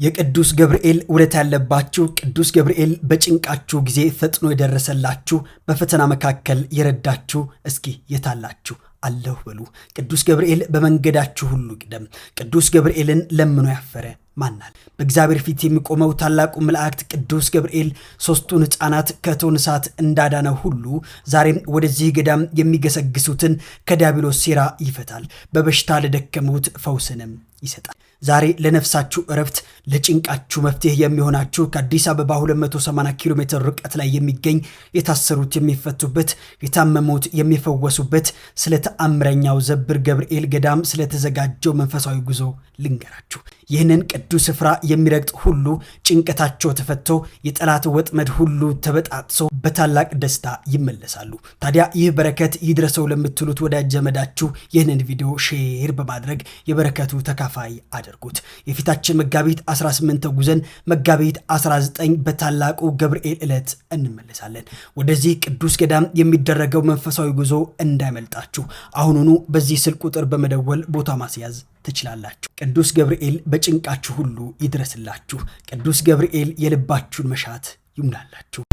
የቅዱስ ገብርኤል ውለታ ያለባችሁ ቅዱስ ገብርኤል በጭንቃችሁ ጊዜ ፈጥኖ የደረሰላችሁ በፈተና መካከል የረዳችሁ እስኪ የታላችሁ አለሁ በሉ። ቅዱስ ገብርኤል በመንገዳችሁ ሁሉ ይቅደም። ቅዱስ ገብርኤልን ለምኖ ያፈረ ማናል? በእግዚአብሔር ፊት የሚቆመው ታላቁ መላእክት ቅዱስ ገብርኤል ሦስቱን ሕፃናት ከእቶነ እሳት እንዳዳነው ሁሉ ዛሬም ወደዚህ ገዳም የሚገሰግሱትን ከዲያብሎስ ሴራ ይፈታል። በበሽታ ለደከሙት ፈውስንም ይሰጣል። ዛሬ ለነፍሳችሁ እረፍት ለጭንቃችሁ መፍትሄ የሚሆናችሁ ከአዲስ አበባ 280 ኪሎ ሜትር ርቀት ላይ የሚገኝ የታሰሩት የሚፈቱበት የታመሙት የሚፈወሱበት ስለ ተአምረኛው ዘብር ገብርኤል ገዳም ስለተዘጋጀው መንፈሳዊ ጉዞ ልንገራችሁ። ይህንን ቅዱስ ስፍራ የሚረግጥ ሁሉ ጭንቀታቸው ተፈቶ የጠላት ወጥመድ ሁሉ ተበጣጥሶ በታላቅ ደስታ ይመለሳሉ። ታዲያ ይህ በረከት ይድረሰው ለምትሉት ወዳጅ ዘመዳችሁ ይህንን ቪዲዮ ሼር በማድረግ የበረከቱ ተካፋይ አድርጉት። የፊታችን መጋቢት 18 ተጉዘን መጋቢት 19 በታላቁ ገብርኤል ዕለት እንመለሳለን። ወደዚህ ቅዱስ ገዳም የሚደረገው መንፈሳዊ ጉዞ እንዳይመልጣችሁ አሁኑኑ በዚህ ስልክ ቁጥር በመደወል ቦታ ማስያዝ ትችላላችሁ። ቅዱስ ገብርኤል በጭንቃችሁ ሁሉ ይድረስላችሁ። ቅዱስ ገብርኤል የልባችሁን መሻት ይሙላላችሁ።